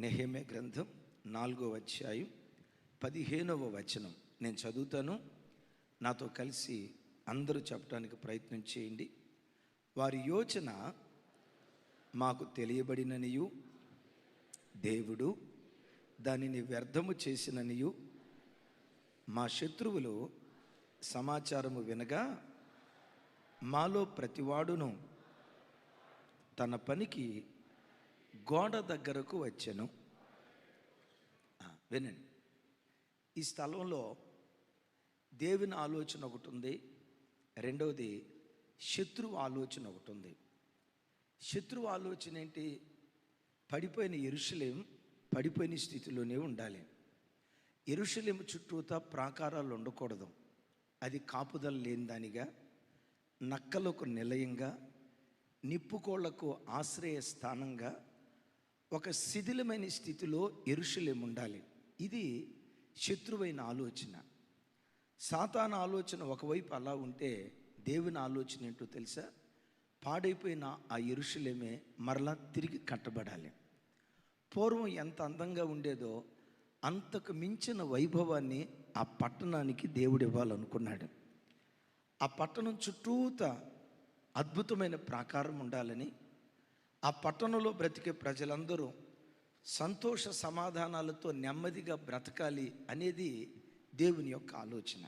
నెహెమ్యా గ్రంథం 4వ అధ్యాయం 15వ వచనం నేను చదువుతాను. నాతో కలిసి అందరూ చెప్పడానికి ప్రయత్నం చేయండి. వారి యోచన మాకు తెలియబడిననియు, దేవుడు దానిని వ్యర్థము చేసిననియు, మా శత్రువులు సమాచారము వినగా మాలో ప్రతివాడును తన పనికి గోడ దగ్గరకు వచ్చెను. వినండి, ఈ స్థలంలో దేవుని ఆలోచన ఒకటి ఉంది, రెండవది శత్రువు ఆలోచన ఒకటి ఉంది. శత్రువు ఆలోచన ఏంటి? పడిపోయిన యెరూషలేం పడిపోయిన స్థితిలోనే ఉండాలి. యెరూషలేము చుట్టూతా ప్రాకారాలు ఉండకూడదు. అది కాపుదల లేని దానిగా, నక్కలకు నిలయంగా, నిప్పుకోళ్లకు ఆశ్రయ స్థానంగా, ఒక శిథిలమైన స్థితిలో యెరూషలేము ఉండాలి. ఇది శత్రువైన ఆలోచన. సాతాను ఆలోచన ఒకవైపు అలా ఉంటే, దేవుని ఆలోచన ఏంటో తెలుసా? పాడైపోయిన ఆ యెరూషలేమే మరలా తిరిగి కట్టబడాలి. పూర్వం ఎంత అందంగా ఉండేదో అంతకు మించిన వైభవాన్ని ఆ పట్టణానికి దేవుడు ఇవ్వాలనుకున్నాడు. ఆ పట్టణం చుట్టూత అద్భుతమైన ప్రాకారం ఉండాలని, ఆ పట్టణంలో బ్రతికే ప్రజలందరూ సంతోష సమాధానాలతో నెమ్మదిగా బ్రతకాలి అనేది దేవుని యొక్క ఆలోచన.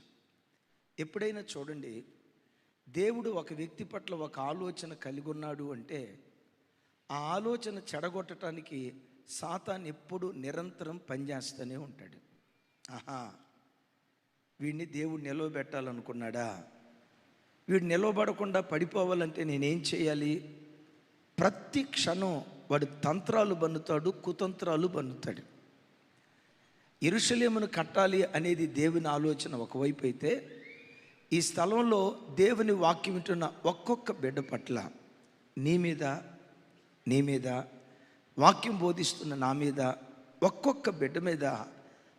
ఎప్పుడైనా చూడండి, దేవుడు ఒక వ్యక్తి పట్ల ఒక ఆలోచన కలిగి ఉన్నాడు అంటే, ఆ ఆలోచన చెడగొట్టడానికి సాతాను ఎప్పుడు నిరంతరం పనిచేస్తూనే ఉంటాడు. వీడిని దేవుడు నిలవబెట్టాలనుకున్నాడా? వీడు నిలవబడకుండా పడిపోవాలంటే నేనేం చేయాలి? ప్రతి క్షణం వాడు తంత్రాలు బన్నుతాడు, కుతంత్రాలు బన్నుతాడు. యెరూషలేమును కట్టాలి అనేది దేవుని ఆలోచన ఒకవైపు అయితే, ఈ స్థలంలో దేవుని వాక్యం వింటున్న ఒక్కొక్క బిడ్డ పట్ల నీ మీద వాక్యం బోధిస్తున్న నా మీద, ఒక్కొక్క బిడ్డ మీద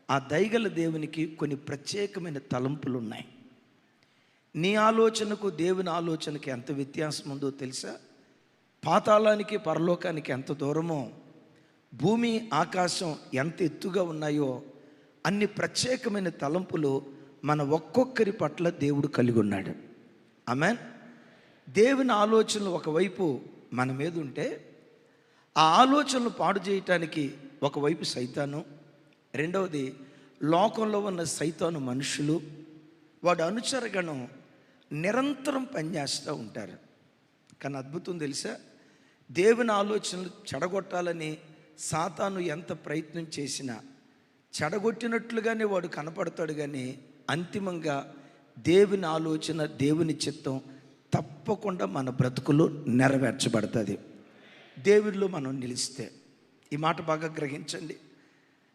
ఆ దయగల దేవునికి కొన్ని ప్రత్యేకమైన తలంపులు ఉన్నాయి. నీ ఆలోచనకు దేవుని ఆలోచనకి ఎంత వ్యత్యాసం ఉందో తెలుసా? పాతాళానికి పరలోకానికి ఎంత దూరమో, భూమి ఆకాశం ఎంత ఎత్తుగా ఉన్నాయో అన్ని ప్రత్యేకమైన తలంపులు మన ఒక్కొక్కరి పట్ల దేవుడు కలిగి ఉన్నాడు. ఆమేన్. దేవుని ఆలోచనలు ఒకవైపు మన మీద ఉంటే, ఆ ఆలోచనలు పాడు చేయటానికి ఒకవైపు సైతాను, రెండవది లోకంలో ఉన్న సైతాను మనుషులు, వాడు అనుచరగణం నిరంతరం పనిచేస్తూ ఉంటారు. కానీ అద్భుతం తెలుసా? దేవుని ఆలోచనలు చెడగొట్టాలని సాతాను ఎంత ప్రయత్నం చేసినా చెడగొట్టినట్లుగానే వాడు కనపడతాడు. కానీ అంతిమంగా దేవుని ఆలోచన, దేవుని చిత్తం తప్పకుండా మన బ్రతుకులో నెరవేర్చబడుతుంది, దేవునిలో మనం నిలిస్తే. ఈ మాట బాగా గ్రహించండి.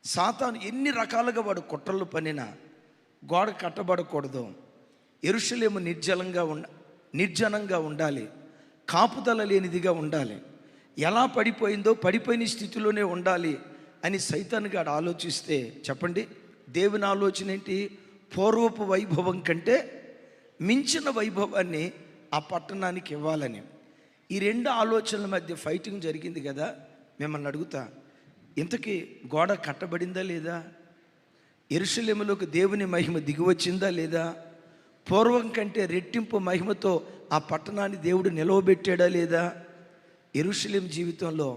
సాతాను ఎన్ని రకాలుగా వాడు కుట్రలు పన్నినా గోడ కట్టబడకూడదు, యెరూషలేము నిర్జనంగా ఉండాలి, కాపుదల లేనిదిగా ఉండాలి, ఎలా పడిపోయిందో పడిపోయిన స్థితిలోనే ఉండాలి అని సైతాను గాడు ఆలోచిస్తే, చెప్పండి దేవుని ఆలోచన ఏంటి? పూర్వపు వైభవం కంటే మించిన వైభవాన్ని ఆ పట్టణానికి ఇవ్వాలని. ఈ రెండు ఆలోచనల మధ్య ఫైటింగ్ జరిగింది కదా. మిమ్మల్ని అడుగుతా, ఇంతకీ గోడ కట్టబడిందా లేదా? యెరూషలేములోకి దేవుని మహిమ దిగివచ్చిందా లేదా? పూర్వం కంటే రెట్టింపు మహిమతో ఆ పట్టణాన్ని దేవుడు నిలవబెట్టాడా లేదా? యెరూషలేం జీవితంలో,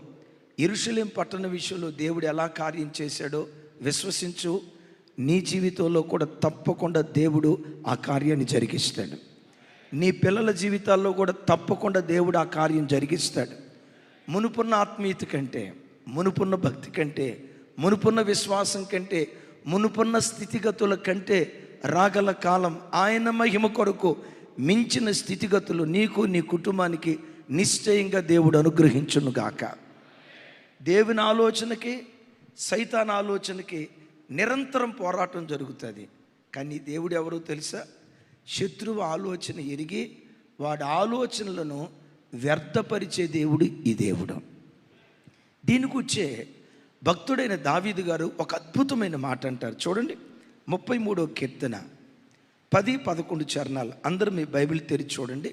యెరూషలేం పట్టణ విషయంలో దేవుడు ఎలా కార్యం చేశాడో విశ్వసించు. నీ జీవితంలో కూడా తప్పకుండా దేవుడు ఆ కార్యాన్ని జరిగిస్తాడు. నీ పిల్లల జీవితాల్లో కూడా తప్పకుండా దేవుడు ఆ కార్యం జరిగిస్తాడు. మునుపున్న ఆత్మీయత కంటే, మునుపున్న భక్తి కంటే, మునుపున్న విశ్వాసం కంటే, మునుపున్న స్థితిగతుల కంటే రాగల కాలం ఆయన మహిమ కొరకు మించిన స్థితిగతులు నీకు, నీ కుటుంబానికి నిశ్చయంగా దేవుడు అనుగ్రహించునుగాక. దేవుని ఆలోచనకి సైతాన్ ఆలోచనకి నిరంతరం పోరాటం జరుగుతుంది. కానీ దేవుడు ఎవరో తెలుసా? శత్రువు ఆలోచన ఎరిగి వాడి ఆలోచనలను వ్యర్థపరిచే దేవుడు ఈ దేవుడు. దీని గురించే భక్తుడైన దావీదు గారు ఒక అద్భుతమైన మాట అంటారు. చూడండి, 33వ కీర్తన 10-11 చరణాలు. అందరూ మీ బైబిల్ తెరిచి చూడండి.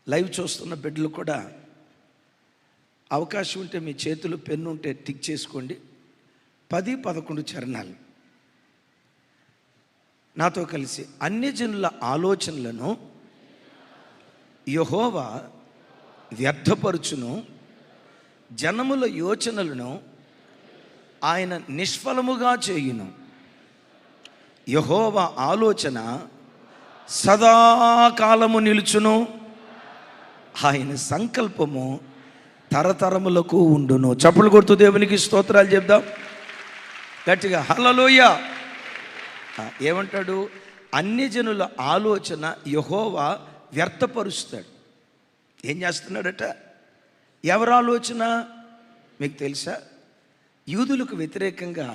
లైవ్ చూస్తున్న బిడ్డలు కూడా అవకాశం ఉంటే మీ చేతిలో పెన్ను ఉంటే టిక్ చేసుకోండి. 10-11 చరణాలు నాతో కలిసి. అన్యజనుల ఆలోచనలను యెహోవా వ్యర్థపరుచును, జనముల యోచనలను ఆయన నిష్ఫలముగా చేయును. యెహోవా ఆలోచన సదాకాలము నిలుచును, ఆయన సంకల్పము తరతరములకు ఉండును. చప్పులు కొడుతూ దేవునికి స్తోత్రాలు చెప్దాం గట్టిగా, హల్లెలూయా. ఏమంటాడు? అన్యజనుల ఆలోచన యెహోవా వ్యర్థపరుస్తాడు. ఏం చేస్తున్నాడట? ఎవరి ఆలోచన మీకు తెలుసా? యూదులకు వ్యతిరేకంగా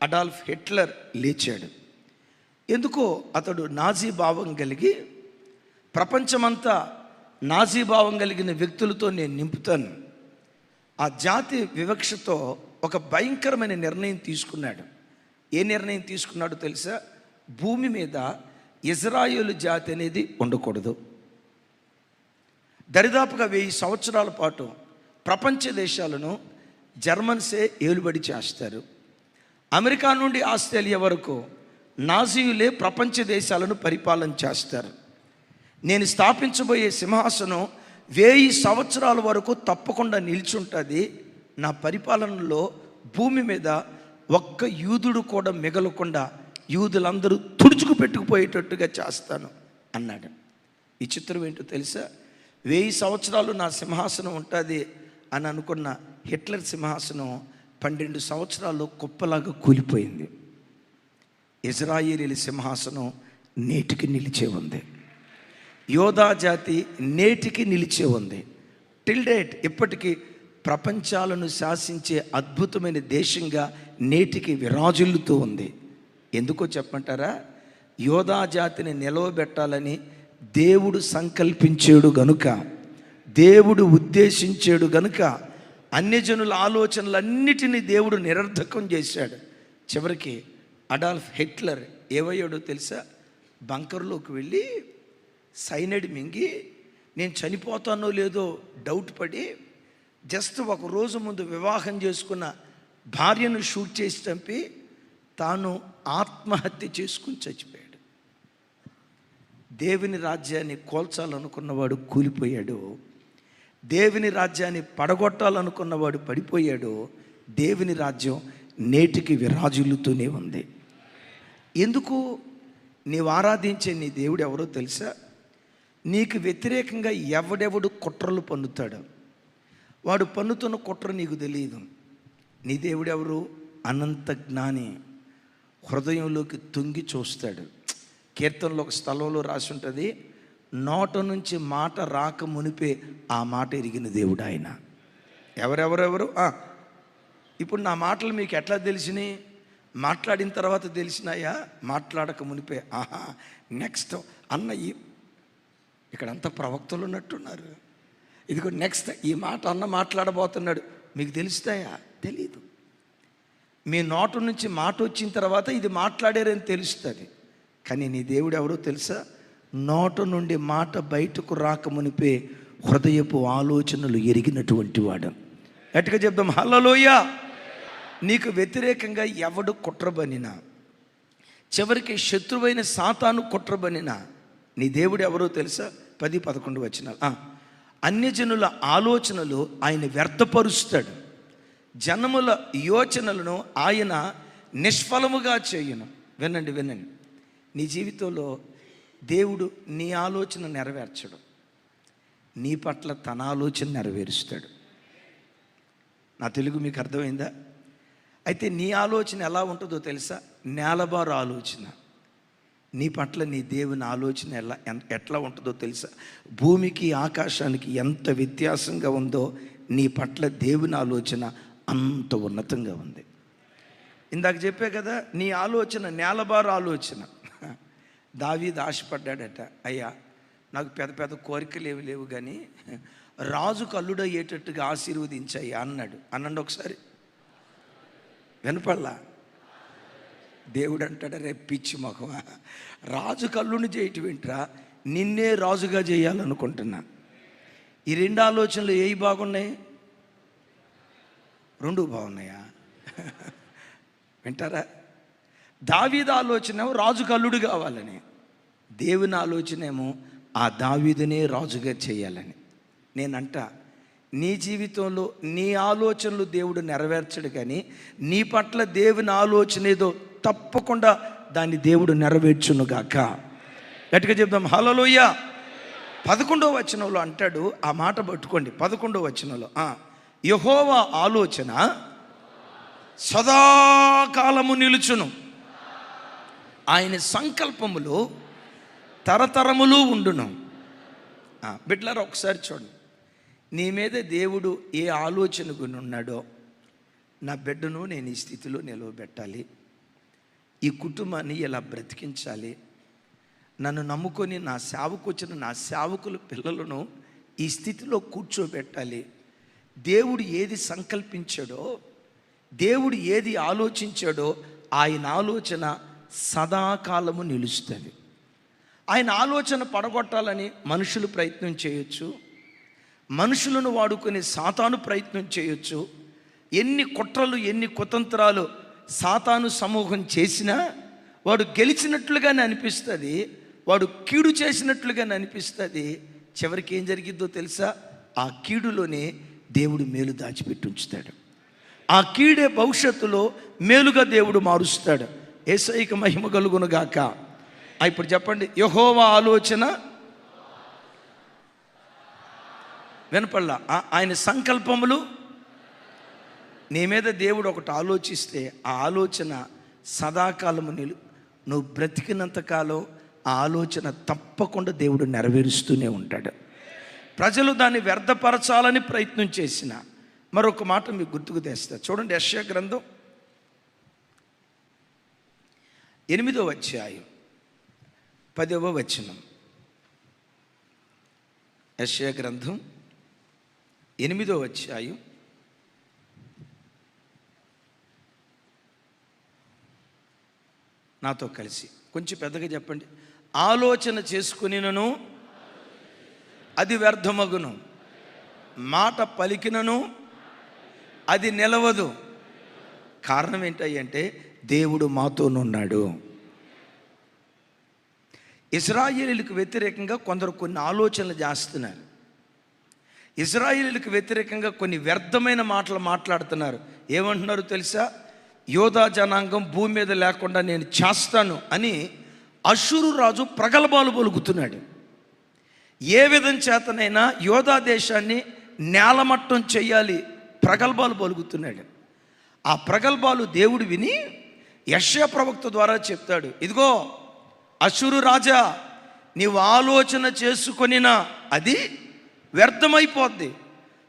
అడాల్ఫ్ హిట్లర్ లేచాడు. ఎందుకో అతడు నాజీ భావం కలిగి, ప్రపంచమంతా నాజీ భావం కలిగిన వ్యక్తులతో నేను నింపుతాను, ఆ జాతి వివక్షతో ఒక భయంకరమైన నిర్ణయం తీసుకున్నాడు. ఏ నిర్ణయం తీసుకున్నాడో తెలుసా? భూమి మీద ఇజ్రాయేలు జాతి అనేది ఉండకూడదు. దరిదాపుగా 1000 సంవత్సరాల పాటు ప్రపంచ దేశాలను జర్మన్సే ఏలుబడి చేస్తారు. అమెరికా నుండి ఆస్ట్రేలియా వరకు నాజీయులే ప్రపంచ దేశాలను పరిపాలన చేస్తారు. నేను స్థాపించబోయే సింహాసనం 1000 సంవత్సరాల వరకు తప్పకుండా నిల్చుంటుంది. నా పరిపాలనలో భూమి మీద ఒక్క యూదుడు కూడా మిగలకుండా యూదులందరూ తుడుచుకు పెట్టుకుపోయేటట్టుగా చేస్తాను అన్నాడు. ఈ చిత్రం ఏంటో తెలుసా? 1000 సంవత్సరాలు నా సింహాసనం ఉంటుంది అని అనుకున్న హిట్లర్ సింహాసనం 12 సంవత్సరాల్లో కుప్పలాగా కూలిపోయింది. ఇజ్రాయేలీల సింహాసనం నేటికి నిలిచే ఉంది. యోధా జాతి నేటికి నిలిచే ఉంది. టిల్ డేట్ ఇప్పటికీ ప్రపంచాలను శాసించే అద్భుతమైన దేశంగా నేటికి విరాజిల్లుతూ ఉంది. ఎందుకో చెప్పమంటారా? యోధా జాతిని నిలవబెట్టాలని దేవుడు సంకల్పించాడు గనుక, దేవుడు ఉద్దేశించాడు గనుక అన్యజనుల ఆలోచనలన్నిటినీ దేవుడు నిరర్ధకం చేశాడు. చివరికి అడాల్ఫ్ హిట్లర్ ఏమయ్యాడో తెలుసా? బంకర్లోకి వెళ్ళి సైనైడ్ మింగి నేను చనిపోతానో లేదో డౌట్ పడి జస్ట్ ఒక రోజు ముందు వివాహం చేసుకున్న భార్యను షూట్ చేసి చంపి తాను ఆత్మహత్య చేసుకుని చచ్చిపోయాడు. దేవుని రాజ్యాన్ని కోల్చాలనుకున్నవాడు కూలిపోయాడు. దేవుని రాజ్యాన్ని పడగొట్టాలనుకున్నవాడు పడిపోయాడు. దేవుని రాజ్యం నేటికి విరాజిల్లుతూనే ఉంది. ఎందుకు? నీవు ఆరాధించే నీ దేవుడు ఎవరో తెలుసా? నీకు వ్యతిరేకంగా ఎవడెవడు కుట్రలు పన్నుతాడు, వాడు పన్నుతున్న కుట్ర నీకు తెలియదు. నీ దేవుడు ఎవరు? అనంత జ్ఞాని, హృదయంలోకి తొంగి చూస్తాడు. కీర్తనలో ఒక స్థలంలో రాసి ఉంటుంది, నోట నుంచి మాట రాక మునిపే ఆ మాట ఎరిగిన దేవుడు ఆయన. ఎవరెవరెవరు? ఇప్పుడు నా మాటలు మీకు ఎట్లా తెలిసినాయి? మాట్లాడిన తర్వాత తెలిసినాయా? మాట్లాడక మునిపే ఆహా నెక్స్ట్ అన్న. ఇక్కడ అంతా ప్రవక్తలు ఉన్నట్టున్నారు. ఇదిగో నెక్స్ట్ ఈ మాట అన్న మాట్లాడబోతున్నాడు. మీకు తెలుస్తాయా? తెలీదు. మీ నోటు నుంచి మాట వచ్చిన తర్వాత ఇది మాట్లాడారని తెలుస్తుంది. కానీ నీ దేవుడు ఎవరో తెలుసా? నోటు నుండి మాట బయటకు రాక మునిపే హృదయపు ఆలోచనలు ఎరిగినటువంటి వాడు. గట్టిగా చెప్దాం హల్లెలూయా. నీకు వ్యతిరేకంగా ఎవడు కుట్రబనినా, చివరికి శత్రువైన సాతాను కుట్రబనినా నీ దేవుడు ఎవరో తెలుసా? 10-11 వచనాలు. అన్యజనుల ఆలోచనలు ఆయన వ్యర్థపరుస్తాడు, జనముల యోచనలను ఆయన నిష్ఫలముగా చేయును. వినండి వినండి, నీ జీవితంలో దేవుడు నీ ఆలోచన నెరవేర్చడు, నీ పట్ల తన ఆలోచన నెరవేరుస్తాడు. నా తెలుగు మీకు అర్థమైందా? అయితే నీ ఆలోచన ఎలా ఉంటుందో తెలుసా? నేలబారు ఆలోచన. నీ పట్ల నీ దేవుని ఆలోచన ఎట్లా ఉంటుందో తెలుసా? భూమికి ఆకాశానికి ఎంత వ్యత్యాసంగా ఉందో నీ పట్ల దేవుని ఆలోచన అంత ఉన్నతంగా ఉంది. ఇందాక చెప్పే కదా, నీ ఆలోచన నేలబారు ఆలోచన. దావీదు ఆశపడ్డాడట, అయ్యా నాకు పెద్ద పెద్ద కోరికలు ఏమి లేవు కానీ రాజుకు అల్లుడయ్యేటట్టుగా ఆశీర్వదించయ్యా అన్నాడు. అనండి ఒకసారి. వినపల్లా? దేవుడు అంటాడు, రేపు పిచ్చి మొహమా, రాజు కల్లుని చేయటం ఏంట్రా, నిన్నే రాజుగా చేయాలనుకుంటున్నా. ఈ రెండు ఆలోచనలు ఏవి బాగున్నాయి? రెండు బాగున్నాయా? వింటారా? దావీదు ఆలోచన రాజుకు అల్లుడు కావాలని, దేవుని ఆలోచన ఏమో ఆ దావీదునే రాజుగా చేయాలని. నేనంట, నీ జీవితంలో నీ ఆలోచనలు దేవుడు నెరవేర్చడు, కానీ నీ పట్ల దేవుని ఆలోచన ఏదో తప్పకుండా దాన్ని దేవుడు నెరవేర్చునుగాక. గట్టిగా చెప్దాం హల్లెలూయా. 11వ వచనంలో అంటాడు, ఆ మాట పట్టుకోండి. 11వ వచనంలో యెహోవా ఆలోచన సదాకాలము నిలుచును, ఆయన సంకల్పములు తరతరములు ఉండును. బిడ్డలారా ఒకసారి చూడండి, నీ మీద దేవుడు ఏ ఆలోచన కొని ఉన్నాడో, నా బిడ్డను నేను ఈ స్థితిలో నిలవబెట్టాలి, ఈ కుటుంబాన్ని ఇలా బ్రతికించాలి, నన్ను నమ్ముకొని నా సేవకు వచ్చిన నా సేవకుల పిల్లలను ఈ స్థితిలో కూర్చోబెట్టాలి. దేవుడు ఏది సంకల్పించాడో, దేవుడు ఏది ఆలోచించాడో ఆయన ఆలోచన సదాకాలము నిలుస్తుంది. ఆయన ఆలోచన పడగొట్టాలని మనుషులు ప్రయత్నం చేయొచ్చు, మనుషులను వాడుకునే సాతాను ప్రయత్నం చేయొచ్చు. ఎన్ని కుట్రలు ఎన్ని కుతంత్రాలు సాతాను సమూహం చేసినా వాడు గెలిచినట్లుగానే అనిపిస్తుంది, వాడు కీడు చేసినట్లుగానే అనిపిస్తుంది. చివరికి ఏం జరిగిద్దో తెలుసా? ఆ కీడులోనే దేవుడు మేలు దాచిపెట్టి ఉంచుతాడు. ఆ కీడే భవిష్యత్తులో మేలుగా దేవుడు మారుస్తాడు. యేసయ్యకు మహిమ కలుగునుగాక. ఇప్పుడు చెప్పండి, యెహోవా ఆలోచన వినపల్లా, ఆయన సంకల్పములు. నీ మీద దేవుడు ఒకటి ఆలోచిస్తే ఆ ఆలోచన సదాకాలము నువ్వు బ్రతికినంతకాలం ఆ ఆలోచన తప్పకుండా దేవుడు నెరవేరుస్తూనే ఉంటాడు. ప్రజలు దాన్ని వ్యర్థపరచాలని ప్రయత్నం చేసిన మరొక మాట మీకు గుర్తుకు తెస్తా. చూడండి, యెషయా గ్రంథం 8వ అధ్యాయం 10వ వచనం. యెషయా గ్రంథం 8వ అధ్యాయం 'నాతో కలిసి కొంచెం పెద్దగా చెప్పండి. ఆలోచన చేసుకునినను అది వ్యర్థమగును, మాట పలికినను అది నిలవదు. కారణం ఏంటంటే దేవుడు మాతోనున్నాడు. ఇశ్రాయేలీయులకు వ్యతిరేకంగా కొందరు కొన్ని ఆలోచనలు చేస్తున్నారు. ఇశ్రాయేలీయులకు వ్యతిరేకంగా కొన్ని వ్యర్థమైన మాటలు మాట్లాడుతున్నారు. ఏమంటున్నారు తెలుసా? యోధా జనాంగం భూమి మీద లేకుండా నేను చేస్తాను అని అష్షూరు రాజు ప్రగల్భాలు పలుకుతున్నాడు. ఏ విధం చేతనైనా యోధా దేశాన్ని నేలమట్టం చేయాలి ప్రగల్భాలు పలుకుతున్నాడు. ఆ ప్రగల్భాలు దేవుడు విని యెషయా ప్రవక్త ద్వారా చెప్తాడు, ఇదిగో అష్షూరు రాజా, నీవు ఆలోచన చేసుకొనినా అది వ్యర్థమైపోద్ది.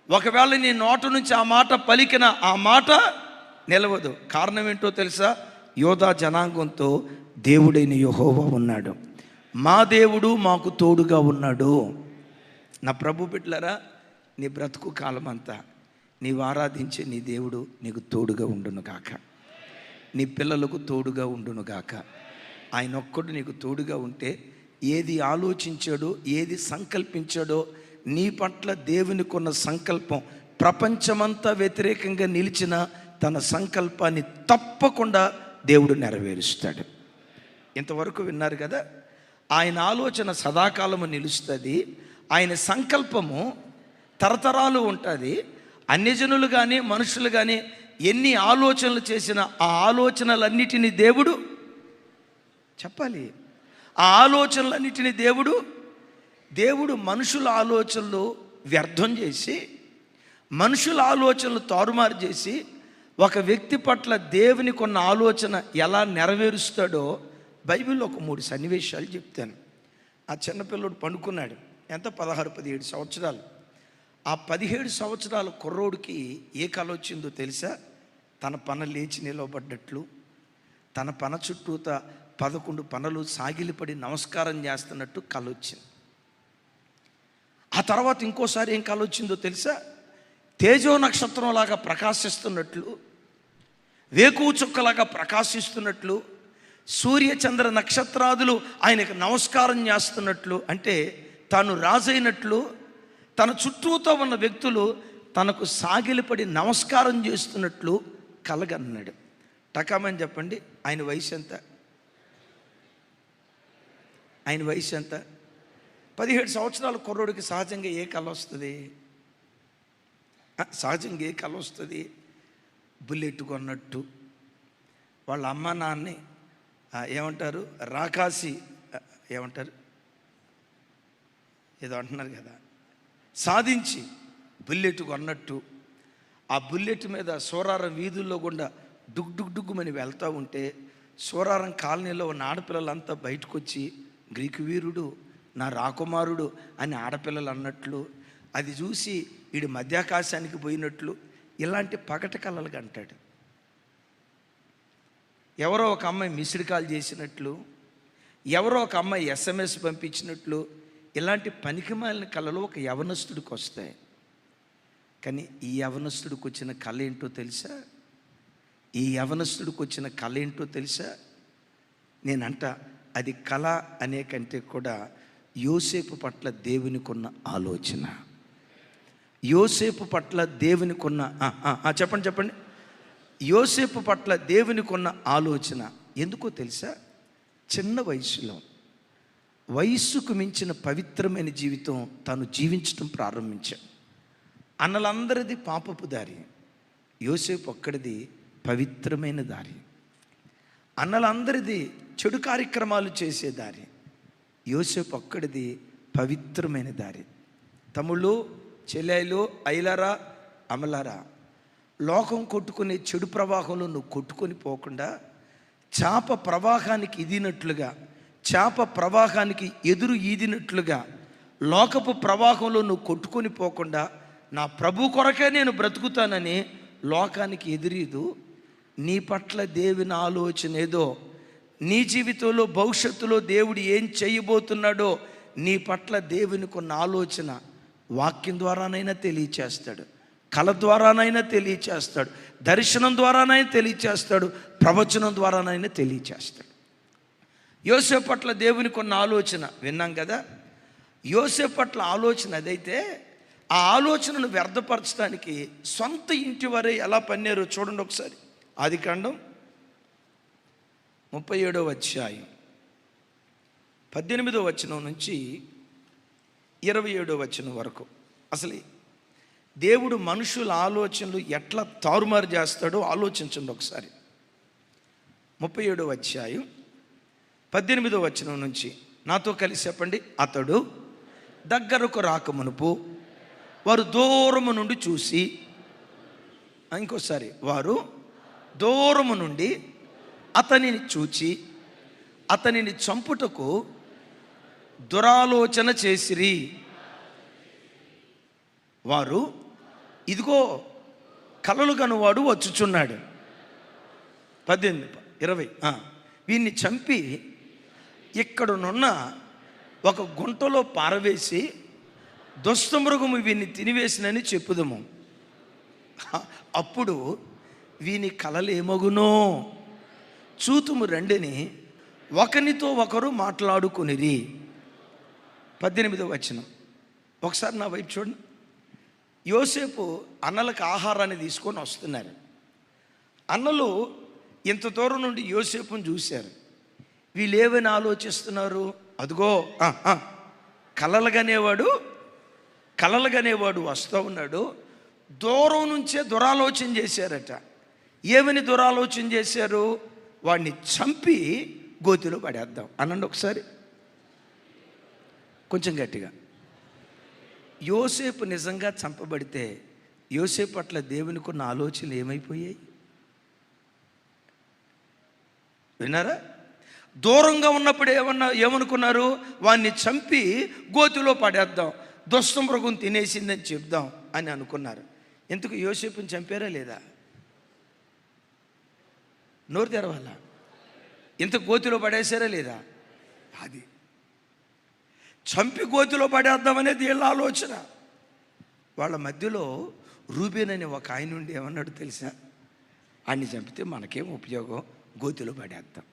ఒకవేళ నీ నోట నుంచి ఆ మాట పలికిన ఆ మాట నిలవదు. కారణం ఏంటో తెలుసా? యోధా జనాంగంతో దేవుడైన యెహోవా ఉన్నాడు. మా దేవుడు మాకు తోడుగా ఉన్నాడు. నా ప్రభు బిడ్డలారా, నీ బ్రతుకు కాలం అంతా నీవు ఆరాధించే నీ దేవుడు నీకు తోడుగా ఉండును గాక, నీ పిల్లలకు తోడుగా ఉండును గాక. ఆయన ఒక్కడు నీకు తోడుగా ఉంటే ఏది ఆలోచించాడో ఏది సంకల్పించాడో నీ పట్ల దేవునికి ఉన్న సంకల్పం ప్రపంచమంతా వ్యతిరేకంగా నిలిచిన తన సంకల్పాన్ని తప్పకుండా దేవుడు నెరవేరుస్తాడు. ఇంతవరకు విన్నారు కదా? ఆయన ఆలోచన సదాకాలము నిలుస్తుంది, ఆయన సంకల్పము తరతరాలు ఉంటుంది. అన్యజనులు కానీ మనుషులు కానీ ఎన్ని ఆలోచనలు చేసినా ఆ ఆలోచనలన్నిటినీ దేవుడు చెప్పాలి. ఆ ఆలోచనలన్నిటినీ దేవుడు మనుషుల ఆలోచనలు వ్యర్థం చేసి, మనుషుల ఆలోచనలు తారుమారు చేసి ఒక వ్యక్తి పట్ల దేవునికి ఉన్న ఆలోచన ఎలా నెరవేరుస్తాడో బైబిల్లో ఒక 3 సన్నివేశాలు చెప్తాను. ఆ చిన్నపిల్లడు పండుకున్నాడు. ఎంత? 16-17 సంవత్సరాలు. ఆ 17 సంవత్సరాల కుర్రోడికి ఏ కల వచ్చిందో తెలుసా? తన పన లేచి నిలవబడ్డట్లు, తన పన చుట్టూత 11 పనలు సాగిలిపడి నమస్కారం చేస్తున్నట్టు కల వచ్చింది. ఆ తర్వాత ఇంకోసారి ఏం కల వచ్చిందో తెలుసా? తేజో నక్షత్రంలాగా ప్రకాశిస్తున్నట్లు, వేకువ చుక్కలాగా ప్రకాశిస్తున్నట్లు, సూర్యచంద్ర నక్షత్రాదులు ఆయనకు నమస్కారం చేస్తున్నట్లు, అంటే తాను రాజైనట్లు, తన చుట్టూతో ఉన్న వ్యక్తులు తనకు సాగిలపడి నమస్కారం చేస్తున్నట్లు కలగన్నాడు. టకామని చెప్పండి, ఆయన వయసు ఎంత? ఆయన వయసు ఎంత? 17 సంవత్సరాల కుర్రోడికి సహజంగా ఏ కళ వస్తుంది? సహజంగా ఏ కళ వస్తుంది? బుల్లెట్ కొన్నట్టు, వాళ్ళ అమ్మ నాన్నని ఏమంటారు, రాకాసి ఏమంటారు, ఏదో అంటున్నారు కదా, సాధించి బుల్లెట్ కొన్నట్టు, ఆ బుల్లెట్ మీద సూరారం వీధుల్లో గుండా డుగ్గుమని వెళ్తూ ఉంటే సూరారం కాలనీలో ఉన్న ఆడపిల్లలంతా బయటకు వచ్చి గ్రీకు వీరుడు, నా రాకుమారుడు అని ఆడపిల్లలు అన్నట్లు, అది చూసి వీడు మధ్యాకాశానికి పోయినట్లు ఇలాంటి పగటి కళలుగా అంటాడు. ఎవరో ఒక అమ్మాయి మిస్డ్ కాల్ చేసినట్లు, ఎవరో ఒక అమ్మాయి SMS పంపించినట్లు, ఇలాంటి పనికిమాలిన కళలు ఒక యవనస్తుడికి వస్తాయి. కానీ ఈ యవనస్తుడికి వచ్చిన కళ ఏంటో తెలుసా? ఈ యవనస్తుడికి వచ్చిన కళ ఏంటో తెలుసా? నేనంట అది కళ అనే కంటే కూడా యోసేపు పట్ల దేవునికున్న ఆలోచన. యోసేపు పట్ల దేవునికున్న చెప్పండి. యోసేపు పట్ల దేవునికున్న ఆలోచన ఎందుకో తెలుసా? చిన్న వయసులో వయస్సుకు మించిన పవిత్రమైన జీవితం తాను జీవించడం ప్రారంభించాడు. అన్నలందరిది పాపపు దారి, యోసేపు ఒక్కడిది పవిత్రమైన దారి. అన్నలందరిది చెడు కార్యక్రమాలు చేసే దారి, యోసేపు ఒక్కడిది పవిత్రమైన దారి. తమ్ముళ్ళు, చెల్లెలు, ఐలారా, అమలారా, లోకం కొట్టుకునే చెడు ప్రవాహంలో నువ్వు కొట్టుకొని పోకుండా చేప ప్రవాహానికి ఇదినట్లుగా, చేప ప్రవాహానికి ఎదురు ఈదినట్లుగా లోకపు ప్రవాహంలో నువ్వు కొట్టుకొని పోకుండా నా ప్రభు కొరకే నేను బ్రతుకుతానని లోకానికి ఎదురీదు. నీ పట్ల దేవుని ఆలోచన ఏదో, నీ జీవితంలో భవిష్యత్తులో దేవుడు ఏం చేయబోతున్నాడో నీ పట్ల దేవునికి ఉన్న ఆలోచన వాక్యం ద్వారానైనా తెలియచేస్తాడు, కళ ద్వారానైనా తెలియచేస్తాడు, దర్శనం ద్వారానైనా తెలియచేస్తాడు, ప్రవచనం ద్వారానైనా తెలియచేస్తాడు. యోసేపు పట్ల దేవునికి ఉన్న ఆలోచన విన్నాం కదా. యోసేపు పట్ల ఆలోచన అదైతే ఆ ఆలోచనను వ్యర్థపరచడానికి సొంత ఇంటి వారే ఎలా పన్నారో చూడండి ఒకసారి. ఆదికాండం 37వ అధ్యాయం 18వ వచనం నుంచి 27వ వచనం వరకు. అసలు దేవుడు మనుషుల ఆలోచనలు ఎట్లా తారుమారు చేస్తాడో ఆలోచించండి ఒకసారి. 37వ అధ్యాయం 18వ వచనం నుంచి నాతో కలిసి చెప్పండి. అతడు దగ్గరకు రాకమునుపు వారు దూరము నుండి చూసి, ఇంకోసారి, వారు దూరము నుండి అతనిని చూచి అతనిని చంపుటకు దురాలోచన చేసిరి. వారు, ఇదిగో కలలు కనువాడు వచ్చుచున్నాడు. 18, 20 వీన్ని చంపి ఇక్కడనున్న ఒక గుంటలో పారవేసి దుష్టమృగము వీన్ని తినివేసినని చెప్పుదము. అప్పుడు వీని కలలేమగునో చూతుము రండిని ఒకనితో ఒకరు మాట్లాడుకునిరి. 18వ వచనం ఒకసారి నా వైపు చూడండి. యోసేపు అన్నలకు ఆహారాన్ని తీసుకొని వస్తున్నారు. అన్నలు ఇంత దూరం నుండి యోసేపుని చూశారు. వీళ్ళు ఏమని ఆలోచిస్తున్నారు? అదిగో కలలుగనేవాడు వస్తూ ఉన్నాడు. దూరం నుంచే దురాలోచన చేశారట. ఏమని దురాలోచన చేశారు? వాడిని చంపి గోతిలో పడేద్దాం అనండి ఒకసారి, కొంచెం గట్టిగా. యోసేపు నిజంగా చంపబడితే యోసేపు పట్ల దేవునికి ఉన్న ఆలోచనలు ఏమైపోయాయి విన్నారా? దూరంగా ఉన్నప్పుడు ఏమనుకున్నారు? వాడిని చంపి గోతిలో పడేద్దాం, దుష్టమృగం తినేసిందని చెప్దాం అని అనుకున్నారు. ఎందుకు యోసేపుని చంపారా లేదా? నోరు తెరవాల. ఇంత గోతిలో పడేసారా లేదా? అది చంపి గోతిలో పడేద్దామనేది వీళ్ళ ఆలోచన. వాళ్ళ మధ్యలో రూబేన్ అనే ఒక ఆయన ఉండి ఏమన్నాడు తెలుసా? ఆయన్ని చంపితే మనకేం ఉపయోగం, గోతిలో పడేద్దాం.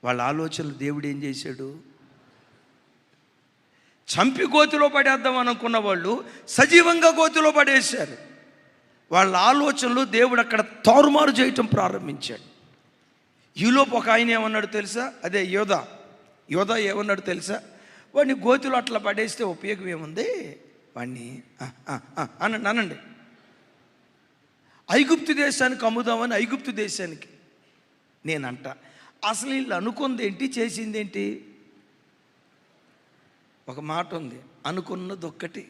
వాళ్ళ ఆలోచనలు దేవుడు ఏం చేశాడు? చంపి గోతిలో పడేద్దాం అనుకున్న వాళ్ళు సజీవంగా గోతిలో పడేశారు. వాళ్ళ ఆలోచనలు దేవుడు అక్కడ తారుమారు చేయటం ప్రారంభించాడు. ఈలోపు ఒక ఆయన ఏమన్నాడు తెలుసా? అదే యోధ ఏమన్నాడు తెలుసా? వాడిని గోతిలో అట్లా పడేస్తే ఉపయోగం ఏముంది, వాడిని అనండి ఐగుప్తు దేశానికి అమ్ముదామని ఐగుప్తు దేశానికి. నేనంట అసలు వీళ్ళు అనుకుంది ఏంటి, చేసింది ఏంటి? ఒక మాట ఉంది, అనుకున్నది ఒక్కటి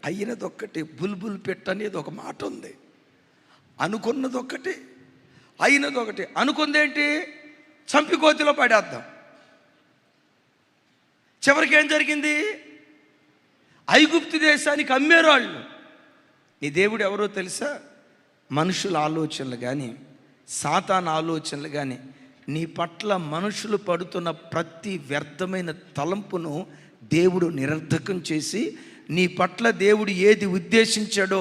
అయినది ఒక్కటి. బుల్బుల్ పెట్ట అనేది ఒక మాట ఉంది. అనుకున్నది ఒక్కటి అయినది ఒకటి. అనుకుందేంటి? చంపి గోతిలో పడేద్దాం. చివరికి ఏం జరిగింది? ఐగుప్తు దేశానికి అమ్మేరు వాళ్ళు. నీ దేవుడు ఎవరో తెలుసా? మనుషుల ఆలోచనలు కానీ సాతాను ఆలోచనలు కానీ నీ పట్ల మనుషులు పడుతున్న ప్రతి వ్యర్థమైన తలంపును దేవుడు నిరర్ధకం చేసి నీ పట్ల దేవుడు ఏది ఉద్దేశించాడో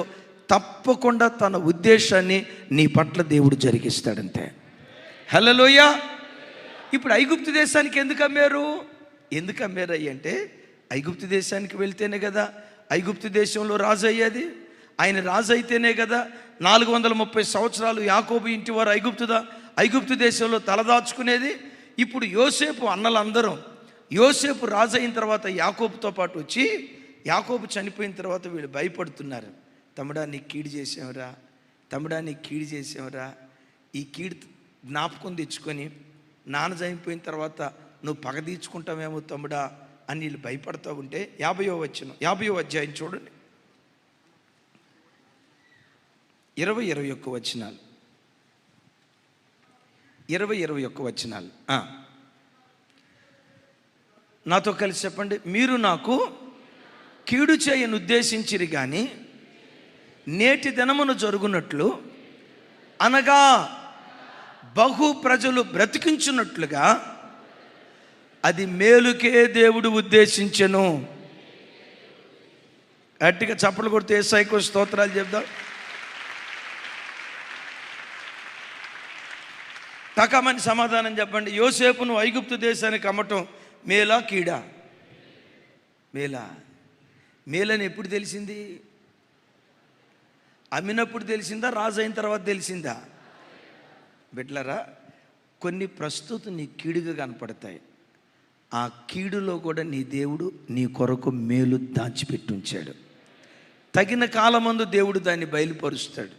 తప్పకుండా తన ఉద్దేశాన్ని నీ పట్ల దేవుడు జరిగిస్తాడంతే. హల్లెలూయా. ఇప్పుడు ఐగుప్తు దేశానికి ఎందుకు అమ్మారు అంటే ఐగుప్తు దేశానికి వెళ్తేనే కదా ఐగుప్తు దేశంలో రాజు అయ్యేది. ఆయన రాజు అయితేనే కదా 430 సంవత్సరాలు యాకోబు ఇంటి వారు ఐగుప్తు దేశంలో తలదాచుకునేది. ఇప్పుడు యోసేపు అన్నలందరం యోసేపు రాజు అయిన తర్వాత యాకోబుతో పాటు వచ్చి యాకోబు చనిపోయిన తర్వాత వీళ్ళు భయపడుతున్నారు. తమ్ముడా నీకు కీడు చేసావురా, ఈ కీడు జ్ఞాపకం తెచ్చుకొని నాన్న చనిపోయిన తర్వాత నువ్వు పగ తీర్చుకుంటావేమో తమ్ముడా అని వీళ్ళు భయపడతా ఉంటే 50వ అధ్యాయం చూడండి, 20-21 వచనాలు. 20-21 వచనాలు నాతో కలిసి చెప్పండి. మీరు నాకు కీడు చేయను ఉద్దేశించిరి కానీ నేటి దినమును జరుగునట్లు అనగా బహు ప్రజలు బ్రతికించున్నట్లుగా అది మేలుకే దేవుడు ఉద్దేశించెను. గట్టిగా చప్పలు కొడితే యేసయ్యకు స్తోత్రాలు చెప్దాం. తకమని సమాధానం చెప్పండి. యోసేపును ఐగుప్తు దేశానికి అమ్మటం మేలా కీడా? మేలని ఎప్పుడు తెలిసింది? అమ్మినప్పుడు తెలిసిందా, రాజు అయిన తర్వాత తెలిసిందా? బిడ్డలారా, కొన్ని ప్రస్తుతం నీ కీడుగా కనపడతాయి. ఆ కీడులో కూడా నీ దేవుడు నీ కొరకు మేలు దాచిపెట్టి ఉంచాడు. తగిన కాలమందు దేవుడు దాన్ని బయలుపరుస్తాడు.